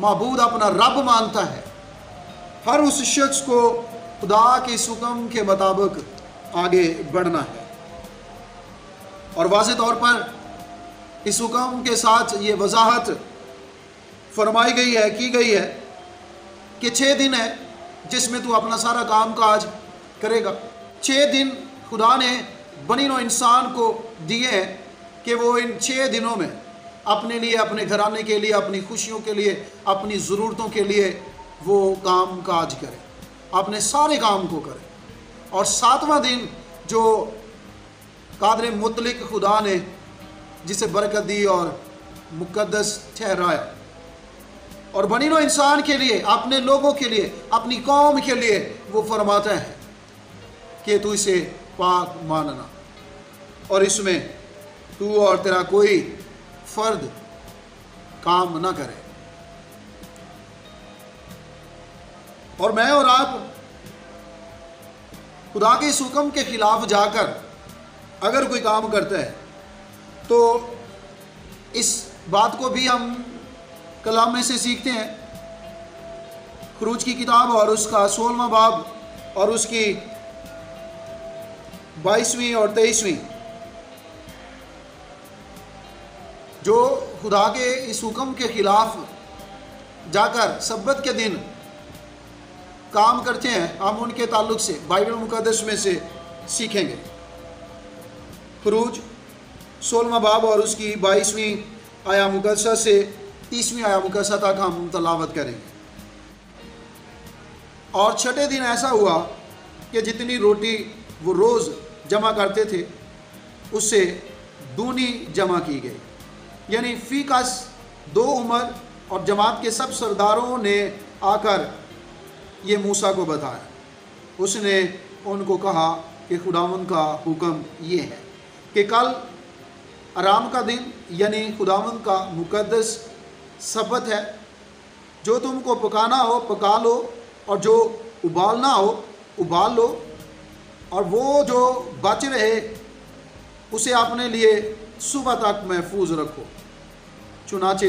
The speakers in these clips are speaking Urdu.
معبود اپنا رب مانتا ہے، ہر اس شخص کو خدا کے اس حکم کے مطابق آگے بڑھنا ہے۔ اور واضح طور پر اس حکم کے ساتھ یہ وضاحت فرمائی گئی ہے، کی گئی ہے کہ 6 دن ہے جس میں تو اپنا سارا کام کاج کرے گا۔ 6 دن خدا نے بنی نوع انسان کو دیے ہیں کہ وہ ان 6 دنوں میں اپنے لیے، اپنے گھرانے کے لیے، اپنی خوشیوں کے لیے، اپنی ضرورتوں کے لیے وہ کام کاج کرے، اپنے سارے کام کو کرے۔ اور 7واں دن جو قادر مطلق خدا نے جسے برکت دی اور مقدس ٹھہرایا، اور بنی نوع انسان کے لیے، اپنے لوگوں کے لیے، اپنی قوم کے لیے وہ فرماتا ہے کہ تو اسے پاک ماننا، اور اس میں تو اور تیرا کوئی فرد کام نہ کرے۔ اور میں اور آپ خدا کے اس حکم کے خلاف جا کر اگر کوئی کام کرتا ہے تو اس بات کو بھی ہم کلام میں سے سیکھتے ہیں۔ خروج کی کتاب اور اس کا 16واں باب اور اس کی 22ویں اور 23ویں، جو خدا کے اس حکم کے خلاف جا کر سبت کے دن کام کرتے ہیں، ہم ان کے تعلق سے بائبل مقدس میں سے سیکھیں گے۔ خروج 16واں باب اور اس کی 22ویں آیا مقدسہ سے 30ویں آیا مقدسہ تک ہم تلاوت کریں گے۔ اور 6 دن ایسا ہوا کہ جتنی روٹی وہ روز جمع کرتے تھے اس سے دونی جمع کی گئی، یعنی فی کس 2 عمر، اور جماعت کے سب سرداروں نے آ کر یہ موسیٰ کو بتایا۔ اس نے ان کو کہا کہ خداوند کا حکم یہ ہے کہ کل آرام کا دن یعنی خداوند کا مقدس سبت ہے، جو تم کو پکانا ہو پکا لو، اور جو ابالنا ہو ابال لو، اور وہ جو بچ رہے اسے اپنے لیے صبح تک محفوظ رکھو۔ چنانچہ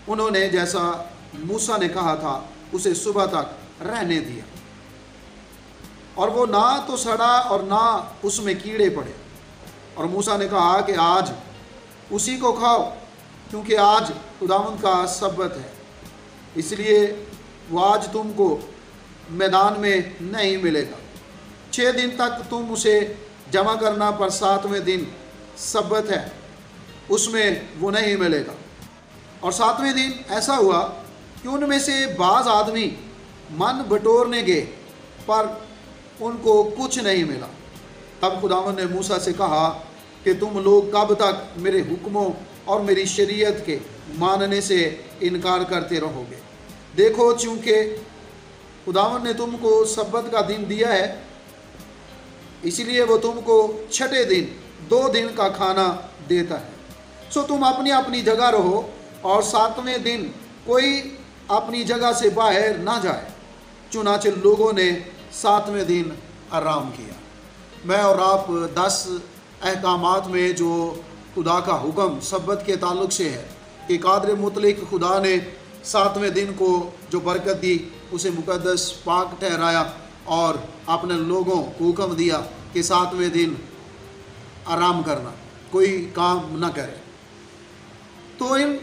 انہوں نے جیسا موسیٰ نے کہا تھا اسے صبح تک رہنے دیا، اور وہ نہ تو سڑا اور نہ اس میں کیڑے پڑے۔ اور موسیٰ نے کہا کہ آج اسی کو کھاؤ، کیونکہ آج خداوند کا سبت ہے، اس لیے وہ آج تم کو میدان میں نہیں ملے گا۔ 6 دن تک تم اسے جمع کرنا، پر 7ویں دن سبت ہے، اس میں وہ نہیں ملے گا۔ اور 7ویں دن ایسا ہوا کہ ان میں سے بعض آدمی من بٹورنے گئے، پر ان کو کچھ نہیں ملا۔ تب خداوند نے موسیٰ سے کہا کہ تم لوگ کب تک میرے حکموں اور میری شریعت کے ماننے سے انکار کرتے رہو گے؟ دیکھو، چونکہ خداوند نے تم کو سبت کا دن دیا ہے، اس لیے وہ تم کو 6 دن 2 دن کا کھانا دیتا ہے۔ سو تم اپنی اپنی جگہ رہو، اور 7ویں دن کوئی اپنی جگہ سے باہر نہ جائے۔ چنانچہ لوگوں نے 7ویں دن آرام کیا۔ میں اور آپ 10 احکامات میں جو خدا کا حکم سبت کے تعلق سے ہے کہ قادر مطلق خدا نے 7ویں دن کو جو برکت دی اسے مقدس پاک ٹھہرایا، اور اپنے لوگوں کو حکم دیا کہ 7ویں دن آرام کرنا، کوئی کام نہ کرے۔ تو ان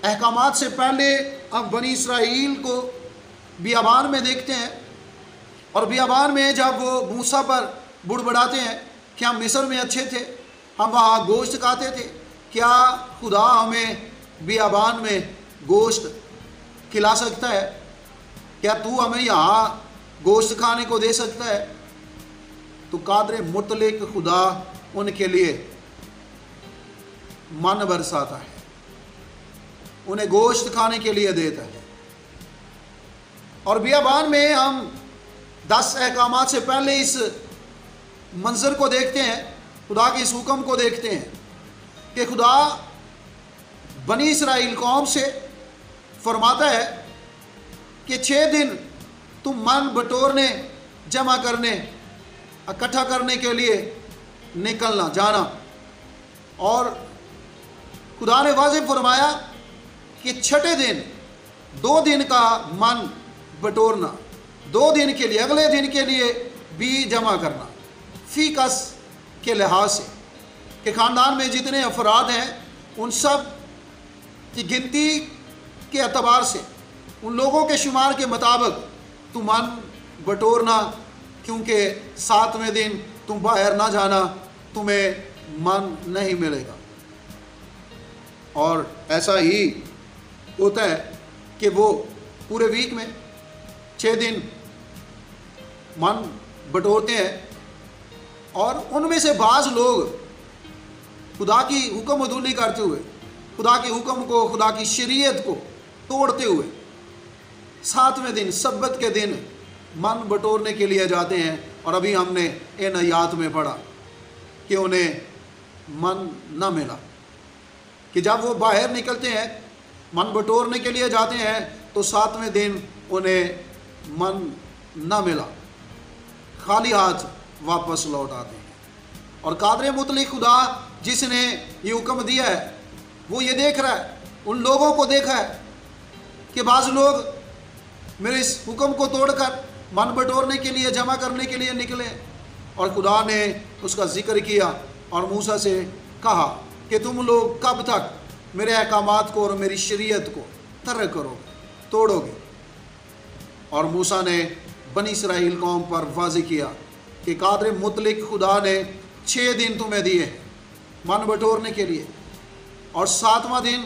احکامات سے پہلے ہم بنی اسرائیل کو بیابان میں دیکھتے ہیں، اور بیابان میں جب وہ موسیٰ پر بڑبڑاتے ہیں کہ ہم مصر میں اچھے تھے، ہم وہاں گوشت کھاتے تھے، کیا خدا ہمیں بیابان میں گوشت کھلا سکتا ہے؟ کیا تو ہمیں یہاں گوشت کھانے کو دے سکتا ہے؟ تو قادر مطلق خدا ان کے لیے من برساتا ہے، انہیں گوشت کھانے کے لیے دیتا ہے۔ اور بیابان میں ہم 10 احکامات سے پہلے اس منظر کو دیکھتے ہیں، خدا کے اس حکم کو دیکھتے ہیں کہ خدا بنی اسرائیل قوم سے فرماتا ہے کہ 6 دن تم من بٹورنے، جمع کرنے، اکٹھا کرنے کے لیے نکلنا جانا۔ اور خدا نے واضح فرمایا کہ 6 دن 2 دن کا من بٹورنا، 2 دن کے لیے، اگلے دن کے لیے بھی جمع کرنا، فی کس کے لحاظ سے کہ خاندان میں جتنے افراد ہیں ان سب کی گنتی کے اعتبار سے، ان لوگوں کے شمار کے مطابق تم من بٹورنا، کیونکہ 7ویں دن تم باہر نہ جانا، تمہیں من نہیں ملے گا۔ اور ایسا ہی ہوتا ہے کہ وہ پورے ویک میں 6 دن من بٹورتے ہیں، اور ان میں سے بعض لوگ خدا کی حکم عدولی کرتے ہوئے، خدا کے حکم کو، خدا کی شریعت کو توڑتے ہوئے 7ویں دن سبت کے دن من بٹورنے کے لیے جاتے ہیں۔ اور ابھی ہم نے ان آیات میں پڑھا کہ انہیں من نہ ملا، کہ جب وہ باہر نکلتے ہیں من بٹورنے کے لیے جاتے ہیں تو 7ویں دن انہیں من نہ ملا، خالی ہاتھ واپس لوٹ آتے ہیں۔ اور قادر مطلق خدا جس نے یہ حکم دیا ہے وہ یہ دیکھ رہا ہے، ان لوگوں کو دیکھا ہے کہ بعض لوگ میرے اس حکم کو توڑ کر من بٹورنے کے لیے، جمع کرنے کے لیے نکلے، اور خدا نے اس کا ذکر کیا اور موسیٰ سے کہا کہ تم لوگ کب تک میرے احکامات کو اور میری شریعت کو ترک کرو گے، توڑو گے؟ اور موسیٰ نے بنی اسرائیل قوم پر واضح کیا کہ قادر مطلق خدا نے 6 دن تمہیں دیے ہیں من بٹورنے کے لیے، اور 7واں دن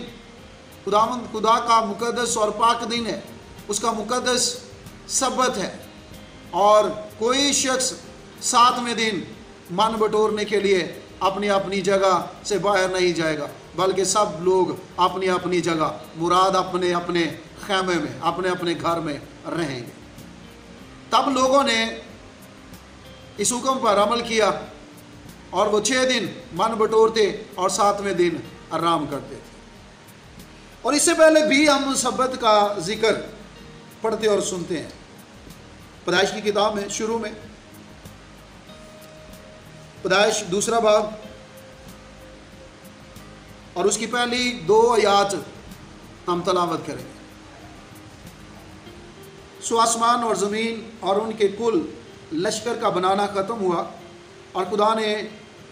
خدا کا مقدس اور پاک دن ہے، اس کا مقدس سبت ہے، اور کوئی شخص 7ویں دن من بٹورنے کے لیے اپنی اپنی جگہ سے باہر نہیں جائے گا، بلکہ سب لوگ اپنی اپنی جگہ، مراد اپنے اپنے خیمے میں، اپنے اپنے گھر میں رہیں گے۔ تب لوگوں نے اس حکم پر عمل کیا اور وہ 6 دن من بٹورتے اور 7ویں دن آرام کرتے تھے۔ اور اس سے پہلے بھی ہم سبت کا ذکر پڑھتے اور سنتے ہیں۔ پیدائش کی کتاب میں شروع میں پیدائش 2 باب اور اس کی پہلی 2 آیات ہم تلاوت کریں گے۔ سو آسمان اور زمین اور ان کے کل لشکر کا بنانا ختم ہوا، اور خدا نے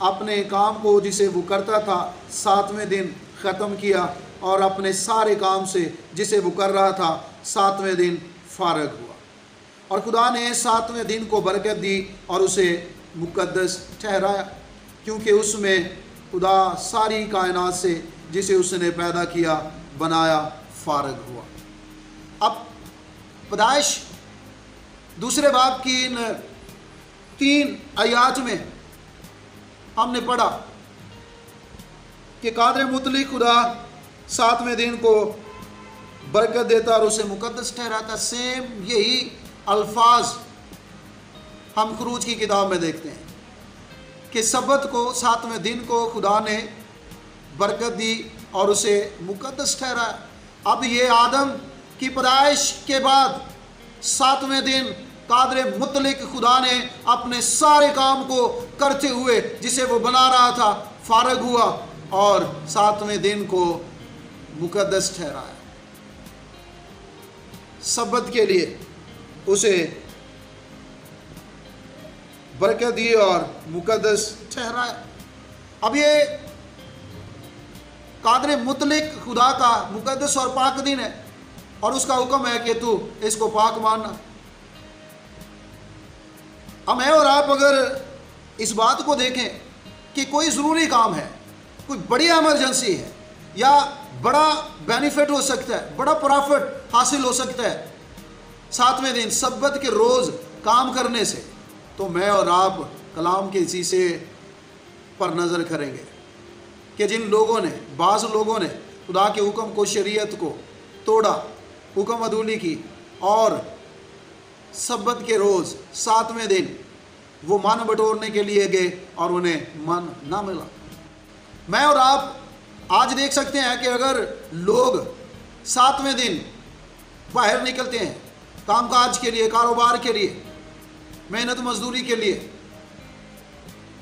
اپنے کام کو جسے وہ کرتا تھا 7ویں دن ختم کیا، اور اپنے سارے کام سے جسے وہ کر رہا تھا 7ویں دن فارغ ہوا۔ اور خدا نے 7ویں دن کو برکت دی اور اسے مقدس ٹھہرایا، کیونکہ اس میں خدا ساری کائنات سے جسے اس نے پیدا کیا، بنایا، فارغ ہوا۔ اب پیدائش 2 باب کی ان 3 آیات میں ہم نے پڑھا کہ قادر مطلق خدا 7ویں دن کو برکت دیتا اور اسے مقدس ٹھہراتا۔ سیم یہی الفاظ ہم خروج کی کتاب میں دیکھتے ہیں کہ سبت کو، 7ویں دن کو خدا نے برکت دی اور اسے مقدس ٹھہرایا۔ اب یہ آدم کی پیدائش کے بعد 7ویں دن قادر مطلق خدا نے اپنے سارے کام کو کرتے ہوئے جسے وہ بنا رہا تھا فارغ ہوا، اور 7ویں دن کو مقدس ٹھہرایا، سبت کے لیے اسے برکت دی اور مقدس ٹھہرایا۔ اب یہ قادر مطلق خدا کا مقدس اور پاک دن ہے، اور اس کا حکم ہے کہ تو اس کو پاک ماننا۔ اب میں اور آپ اگر اس بات کو دیکھیں کہ کوئی ضروری کام ہے، کوئی بڑی ایمرجنسی ہے، یا بڑا بینیفٹ ہو سکتا ہے، بڑا پرافٹ حاصل ہو سکتا ہے 7ویں دن سبت کے روز کام کرنے سے، تو میں اور آپ کلام کے اسی سے پر نظر کریں گے کہ جن لوگوں نے، بعض لوگوں نے خدا کے حکم کو، شریعت کو توڑا، حکم عدولی کی، اور سبت کے روز 7ویں دن وہ من بٹورنے کے لیے گئے اور انہیں من نہ ملا۔ میں اور آپ آج دیکھ سکتے ہیں کہ اگر لوگ 7ویں دن باہر نکلتے ہیں کام کاج کے لیے، کاروبار کے لیے، محنت مزدوری کے لیے،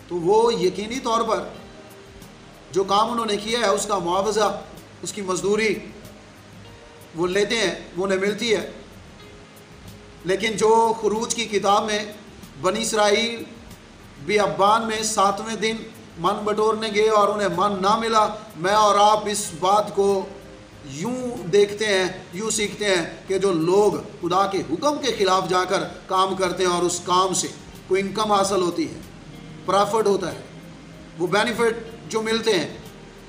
تو وہ یقینی طور پر جو کام انہوں نے کیا ہے اس کا معاوضہ، اس کی مزدوری وہ لیتے ہیں، وہ انہیں ملتی ہے۔ لیکن جو خروج کی کتاب میں بنی اسرائیل بیابان میں 7ویں دن من بٹورنے گئے اور انہیں من نہ ملا، میں اور آپ اس بات کو یوں دیکھتے ہیں، یوں سیکھتے ہیں کہ جو لوگ خدا کے حکم کے خلاف جا کر کام کرتے ہیں اور اس کام سے کوئی انکم حاصل ہوتی ہے، پرافٹ ہوتا ہے، وہ بینیفٹ جو ملتے ہیں،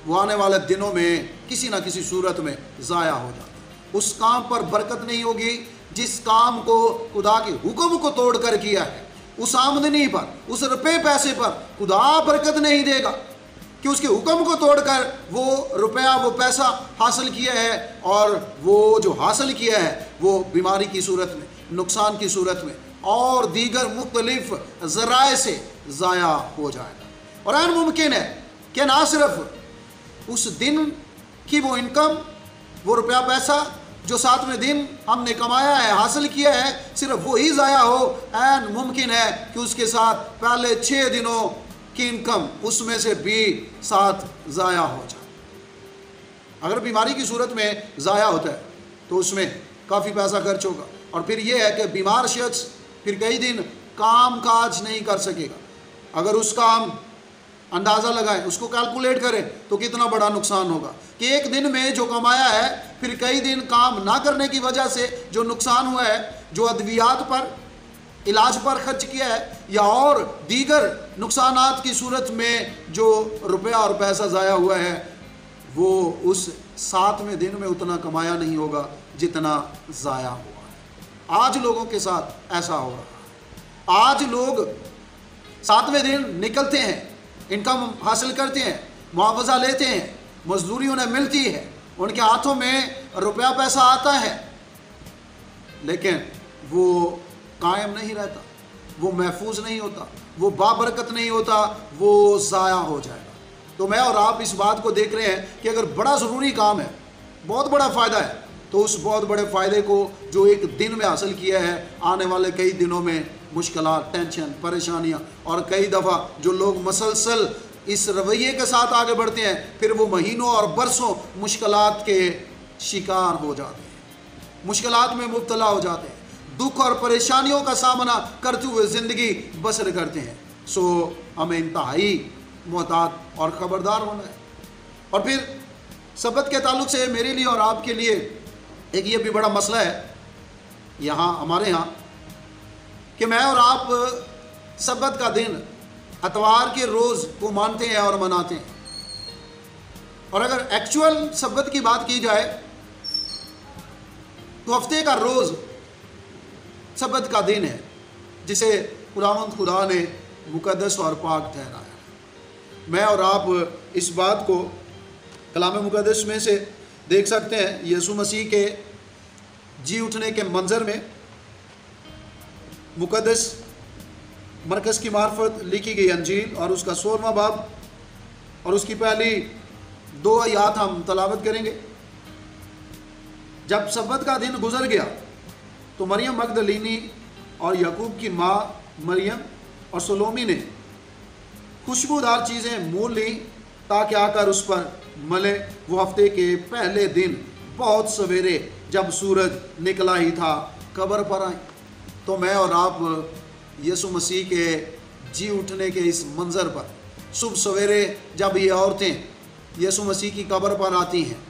وہ آنے والے دنوں میں کسی نہ کسی صورت میں ضائع ہو جاتا ہے۔ اس کام پر برکت نہیں ہوگی جس کام کو خدا کے حکم کو توڑ کر کیا ہے۔ اس آمدنی پر، اس روپے پیسے پر خدا برکت نہیں دے گا کہ اس کے حکم کو توڑ کر وہ روپیہ، وہ پیسہ حاصل کیا ہے، اور وہ جو حاصل کیا ہے وہ بیماری کی صورت میں، نقصان کی صورت میں اور دیگر مختلف ذرائع سے ضائع ہو جائے گا۔ اور عین ممکن ہے کہ نہ صرف اس دن کی وہ انکم، وہ روپیہ پیسہ جو 7ویں دن ہم نے کمایا ہے، حاصل کیا ہے، صرف وہی ضائع ہو، عین ممکن ہے کہ اس کے ساتھ پہلے 6 دنوں کی انکم اس میں سے بھی ساتھ ضائع ہو جائے۔ اگر بیماری کی صورت میں ضائع ہوتا ہے تو اس میں کافی پیسہ خرچ ہوگا، اور پھر یہ ہے کہ بیمار شخص پھر کئی دن کام کاج نہیں کر سکے گا۔ اگر اس کا ہم اندازہ لگائیں، اس کو کیلکولیٹ کریں تو کتنا بڑا نقصان ہوگا کہ ایک دن میں جو کمایا ہے پھر کئی دن کام نہ کرنے کی وجہ سے جو نقصان ہوا ہے، جو ادویات پر، علاج پر خرچ کیا ہے، یا اور دیگر نقصانات کی صورت میں جو روپیہ اور پیسہ ضائع ہوا ہے، وہ اس 7ویں دن میں اتنا کمایا نہیں ہوگا جتنا ضائع ہوا ہے۔ آج لوگوں کے ساتھ ایسا ہو رہا ہے۔ آج لوگ 7ویں دن نکلتے ہیں، انکم حاصل کرتے ہیں، معاوضہ لیتے ہیں، مزدوری انہیں ملتی ہے، ان کے ہاتھوں میں روپیہ پیسہ آتا ہے، لیکن وہ قائم نہیں رہتا، وہ محفوظ نہیں ہوتا، وہ بابرکت نہیں ہوتا، وہ ضائع ہو جائے گا۔ تو میں اور آپ اس بات کو دیکھ رہے ہیں کہ اگر بڑا ضروری کام ہے، بہت بڑا فائدہ ہے، تو اس بہت بڑے فائدے کو جو ایک دن میں حاصل کیا ہے، آنے والے کئی دنوں میں مشکلات، ٹینشن، پریشانیاں، اور کئی دفعہ جو لوگ مسلسل اس رویے کے ساتھ آگے بڑھتے ہیں پھر وہ مہینوں اور برسوں مشکلات کے شکار ہو جاتے ہیں، مشکلات میں مبتلا ہو جاتے ہیں، دکھ اور پریشانیوں کا سامنا کرتے ہوئے زندگی بسر کرتے ہیں۔ سو ہمیں انتہائی محتاط اور خبردار ہونا ہے۔ اور پھر سبت کے تعلق سے میرے لیے اور آپ کے لیے ایک یہ بھی بڑا مسئلہ ہے یہاں ہمارے ہاں کہ میں اور آپ سبت کا دن، اتوار کے روز کو مانتے ہیں اور مناتے ہیں، اور اگر ایکچول سبت کی بات کی جائے تو ہفتے کا روز سبت کا دن ہے جسے خداوند خدا نے مقدس اور پاک ٹھہرایا۔ میں اور آپ اس بات کو کلام مقدس میں سے دیکھ سکتے ہیں۔ یسوع مسیح کے جی اٹھنے کے منظر میں مقدس مرکز کی معرفت لکھی گئی انجیل اور اس کا 16واں باب اور اس کی پہلی 2 آیات ہم تلاوت کریں گے۔ جب سبت کا دن گزر گیا تو مریم مگدلینی اور یعقوب کی ماں مریم اور سلومی نے خوشبودار چیزیں مول لیں تاکہ آ کر اس پر ملے۔ وہ ہفتے کے پہلے دن بہت سویرے جب سورج نکلا ہی تھا قبر پر آئیں۔ تو میں اور آپ یسوع مسیح کے جی اٹھنے کے اس منظر پر صبح سویرے جب یہ عورتیں یسوع مسیح کی قبر پر آتی ہیں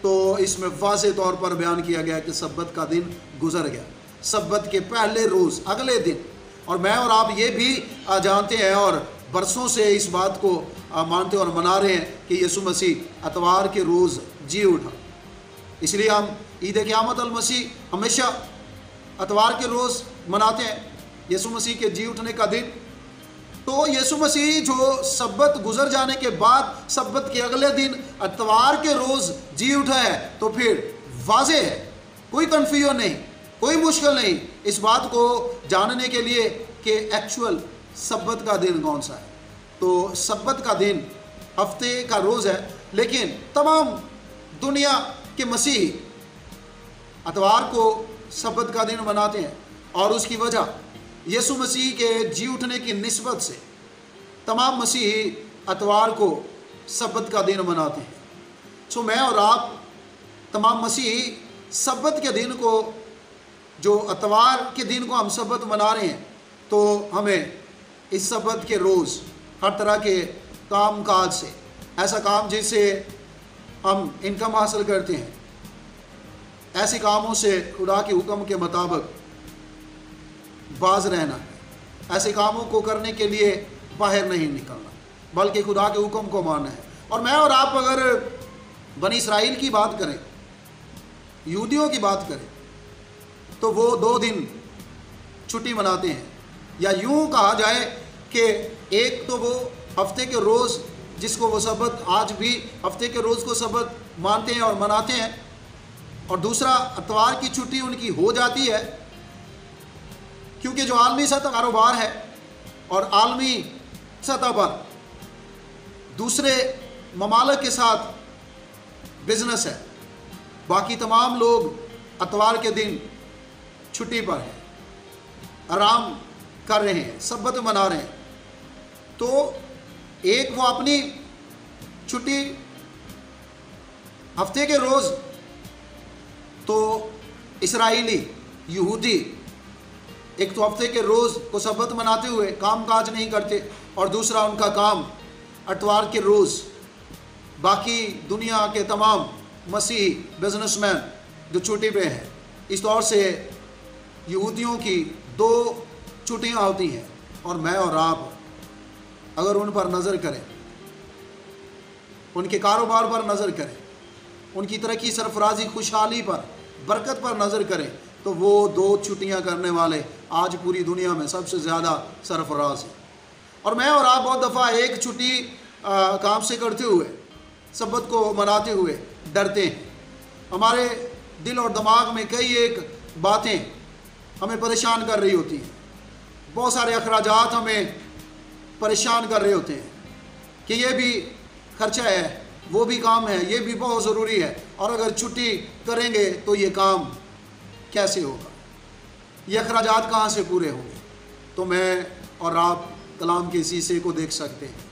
تو اس میں واضح طور پر بیان کیا گیا کہ سبت کا دن گزر گیا، سبت کے پہلے روز، اگلے دن۔ اور میں اور آپ یہ بھی جانتے ہیں اور برسوں سے اس بات کو مانتے اور منا رہے ہیں کہ یسوع مسیح اتوار کے روز جی اٹھا۔ اس لیے ہم عید قیامت المسیح ہمیشہ اتوار کے روز مناتے ہیں، یسوع مسیح کے جی اٹھنے کا دن۔ تو یسوع مسیح جو سبت گزر جانے کے بعد سبت کے اگلے دن اتوار کے روز جی اٹھا ہے تو پھر واضح ہے، کوئی کنفیوژن نہیں، کوئی مشکل نہیں اس بات کو جاننے کے لیے کہ ایکچول سبت کا دن کون سا ہے۔ تو سبت کا دن ہفتے کا روز ہے، لیکن تمام دنیا کے مسیحی اتوار کو سبت کا دن مناتے ہیں، اور اس کی وجہ یسوع مسیح کے جی اٹھنے کی نسبت سے تمام مسیحی اتوار کو سبت کا دن مناتے ہیں۔ سو میں اور آپ تمام مسیحی سبت کے دن کو، جو اتوار کے دن کو ہم سبت منا رہے ہیں، تو ہمیں اس سبت کے روز ہر طرح کے کام کاج سے، ایسا کام جس سے ہم انکم حاصل کرتے ہیں، ایسے کاموں سے خدا کے حکم کے مطابق باز رہنا ہے۔ ایسے کاموں کو کرنے کے لیے باہر نہیں نکلنا، بلکہ خدا کے حکم کو ماننا ہے۔ اور میں اور آپ اگر بنی اسرائیل کی بات کریں، یہودیوں کی بات کریں، تو وہ 2 دن چھٹی مناتے ہیں، یا یوں کہا جائے کہ ایک تو وہ ہفتے کے روز جس کو وہ سبت، آج بھی ہفتے کے روز کو سبت مانتے ہیں اور مناتے ہیں، اور دوسرا اتوار کی چھٹی ان کی ہو جاتی ہے، کیونکہ جو عالمی سطح کاروبار ہے اور عالمی سطح پر دوسرے ممالک کے ساتھ بزنس ہے، باقی تمام لوگ اتوار کے دن چھٹی پر ہیں، آرام کر رہے ہیں، سبت منا رہے ہیں۔ تو ایک وہ اپنی چھٹی ہفتے کے روز تو اسرائیلی یہودی ایک تو ہفتے کے روز کو سبت مناتے ہوئے کام کاج نہیں کرتے، اور دوسرا ان کا کام اتوار کے روز۔ باقی دنیا کے تمام مسیحی بزنس مین جو چھٹی پہ ہیں، اس طور سے یہودیوں کی 2 چھٹیاں ہوتی ہیں، اور میں اور آپ اگر ان پر نظر کریں، ان کے کاروبار پر نظر کریں، ان کی ترقی، سرفرازی، خوشحالی پر، برکت پر نظر کریں، تو وہ 2 چھٹیاں کرنے والے آج پوری دنیا میں سب سے زیادہ سرفراز ہیں۔ اور میں اور آپ بہت دفعہ ایک چھٹی کام سے کرتے ہوئے، سبت کو مناتے ہوئے ڈرتے ہیں۔ ہمارے دل اور دماغ میں کئی ایک باتیں ہمیں پریشان کر رہی ہوتی ہیں، بہت سارے اخراجات ہمیں پریشان کر رہے ہوتے ہیں کہ یہ بھی خرچہ ہے، وہ بھی کام ہے، یہ بھی بہت ضروری ہے، اور اگر چھٹی کریں گے تو یہ کام کیسے ہوگا، یہ اخراجات کہاں سے پورے ہوں گے؟ تو میں اور آپ کلام کے اس حصے کو دیکھ سکتے ہیں۔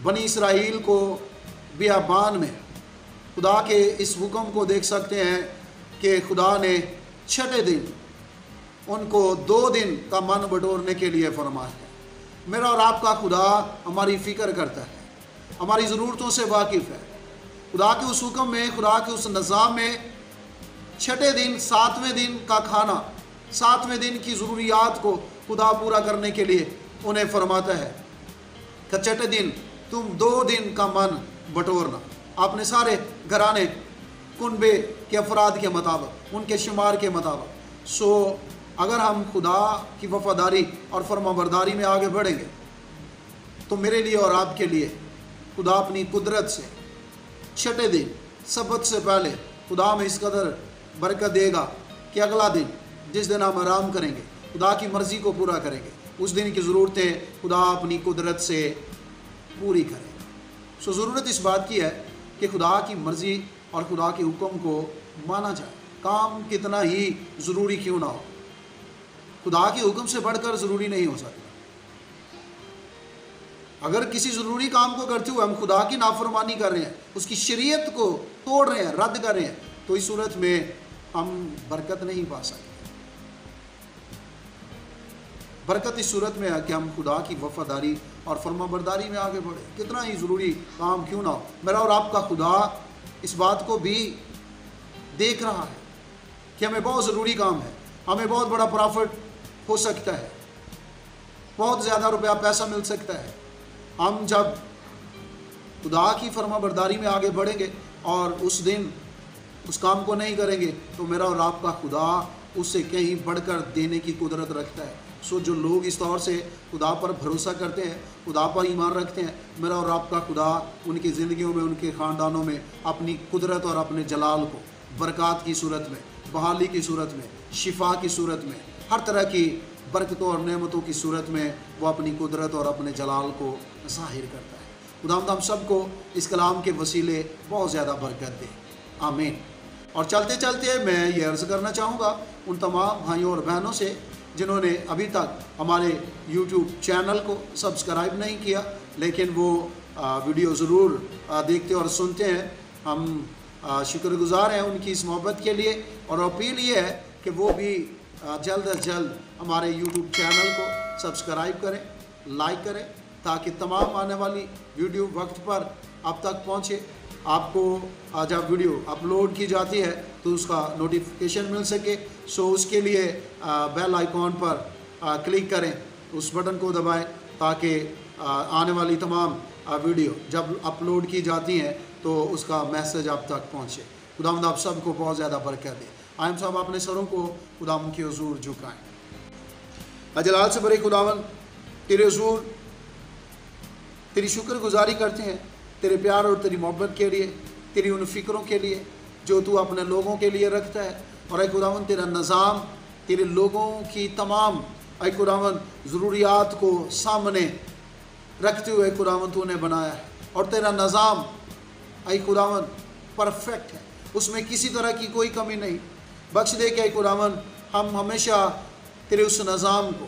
بنی اسرائیل کو بیابان میں خدا کے اس حکم کو دیکھ سکتے ہیں کہ خدا نے 6 دن ان کو 2 دن کا من بٹورنے کے لیے فرمایا ہے۔ میرا اور آپ کا خدا ہماری فکر کرتا ہے، ہماری ضرورتوں سے واقف ہے۔ خدا کے اس حکم میں، خدا کے اس نظام میں 6 دن، 7ویں دن کا کھانا، 7ویں دن کی ضروریات کو خدا پورا کرنے کے لیے انہیں فرماتا ہے کہ 6 دن تم 2 دن کا من بٹورنا، اپنے سارے گھرانے کنبے کے افراد کے مطابق، ان کے شمار کے مطابق۔ سو اگر ہم خدا کی وفاداری اور فرما برداری میں آگے بڑھیں گے تو میرے لیے اور آپ کے لیے خدا اپنی قدرت سے 6 دن سبت سے پہلے خدا ہمیں اس قدر برکت دے گا کہ اگلا دن جس دن ہم آرام کریں گے، خدا کی مرضی کو پورا کریں گے، اس دن کی ضرورتیں خدا اپنی قدرت سے پوری کرے گا۔ سو ضرورت اس بات کی ہے کہ خدا کی مرضی اور خدا کے حکم کو مانا جائے، کام کتنا ہی ضروری کیوں نہ ہو، خدا کے حکم سے بڑھ کر ضروری نہیں ہو سکتا۔ اگر کسی ضروری کام کو کرتے ہوئے ہم خدا کی نافرمانی کر رہے ہیں، اس کی شریعت کو توڑ رہے ہیں، رد کر رہے ہیں، تو اس صورت میں ہم برکت نہیں پا سکتے۔ برکت اس صورت میں ہے کہ ہم خدا کی وفاداری اور فرما برداری میں آگے بڑھیں، کتنا ہی ضروری کام کیوں نہ ہو۔ میرا اور آپ کا خدا اس بات کو بھی دیکھ رہا ہے کہ ہمیں بہت ضروری کام ہے، ہمیں بہت بڑا پرافٹ ہو سکتا ہے، بہت زیادہ روپیہ پیسہ مل سکتا ہے۔ ہم جب خدا کی فرما برداری میں آگے بڑھیں گے اور اس دن اس کام کو نہیں کریں گے تو میرا اور آپ کا خدا اس سے کہیں بڑھ کر دینے کی قدرت رکھتا ہے۔ سو جو لوگ اس طور سے خدا پر بھروسہ کرتے ہیں، خدا پر ایمان رکھتے ہیں، میرا اور آپ کا خدا ان کی زندگیوں میں، ان کے خاندانوں میں اپنی قدرت اور اپنے جلال کو برکات کی صورت میں، بحالی کی صورت میں، شفا کی صورت میں، ہر طرح کی برکتوں اور نعمتوں کی صورت میں وہ اپنی قدرت اور اپنے جلال کو ظاہر کرتا ہے۔ خداوند ہم سب کو اس کلام کے وسیلے بہت زیادہ برکت دے، آمین۔ اور چلتے چلتے میں یہ عرض کرنا چاہوں گا ان تمام بھائیوں اور بہنوں سے جنہوں نے ابھی تک ہمارے یوٹیوب چینل کو سبسکرائب نہیں کیا لیکن وہ ویڈیو ضرور دیکھتے اور سنتے ہیں، ہم شکر گزار ہیں ان کی اس محبت کے لیے، اور اپیل یہ ہے کہ وہ بھی جلد از جلد ہمارے یوٹیوب چینل کو سبسکرائب کریں، لائک کریں، تاکہ تمام آنے والی ویڈیو وقت پر اب تک پہنچے۔ آپ کو جب ویڈیو اپلوڈ کی جاتی ہے تو اس کا نوٹیفیکیشن مل سکے، سو اس کے لیے بیل آئیکن پر کلک کریں، اس بٹن کو دبائیں تاکہ آنے والی تمام ویڈیو جب اپلوڈ کی جاتی ہیں تو اس کا میسج آپ تک پہنچے۔ خداوند آپ سب کو بہت زیادہ برکت دے۔ آئیں صاحب اپنے سروں کو خداوند کے حضور جھکائیں۔ جلال سے بڑے خداوند تیرے حضور تیری شکر گزاری کرتے ہیں، تیرے پیار اور تیری محبت کے لیے، تیری ان فکروں کے لیے جو تو اپنے لوگوں کے لیے رکھتا ہے، اور اے خداوند تیرا نظام تیرے لوگوں کی تمام اے خداوند ضروریات کو سامنے رکھتے ہوئے خداوند تو نے بنایا ہے، اور تیرا نظام اے خداوند پرفیکٹ ہے، اس میں کسی طرح کی کوئی کمی نہیں۔ بخش دے کہ اے خداوند ہم ہمیشہ تیرے اس نظام کو،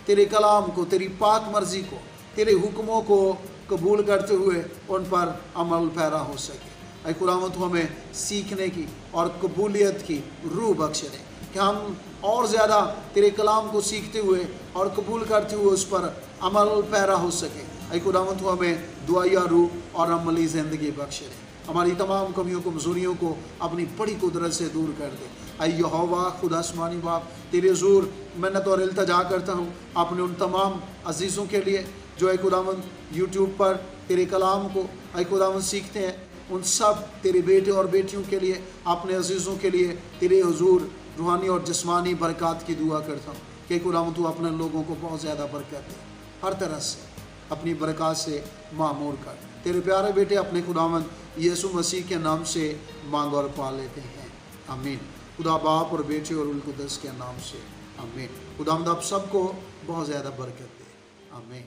تیرے کلام کو، تیری پاک مرضی کو، تیرے حکموں کو قبول کرتے ہوئے ان پر عمل پیرا ہو سکے۔ اے خداوند تو ہمیں سیکھنے کی اور قبولیت کی روح بخش دے کہ ہم اور زیادہ تیرے کلام کو سیکھتے ہوئے اور قبول کرتے ہوئے اس پر عمل پیرا ہو سکے۔ اے خداوند تو ہمیں دعائیہ روح اور عملی زندگی بخش دے، ہماری تمام کمیوں کمزوریوں کو اپنی بڑی قدرت سے دور کر دے۔ اے یہوہ خدا آسمانی باپ، تیرے حضور منت اور التجا کرتا ہوں اپنے ان تمام عزیزوں کے لیے جو اے خداوند یوٹیوب پر تیرے کلام کو اے خداوند سیکھتے ہیں، ان سب تیرے بیٹے اور بیٹیوں کے لیے، اپنے عزیزوں کے لیے تیرے حضور روحانی اور جسمانی برکات کی دعا کرتا ہوں کہ خداوند تو اپنے لوگوں کو بہت زیادہ برکت دے، ہر طرح سے اپنی برکات سے معمور کر۔ تیرے پیارے بیٹے اپنے خداوند یسوع مسیح کے نام سے مانگ اور پا لیتے ہیں، آمین۔ خدا باپ اور بیٹے اور روح القدس کے نام سے آمین۔ خداوند آپ سب کو بہت زیادہ برکت دے، آمین۔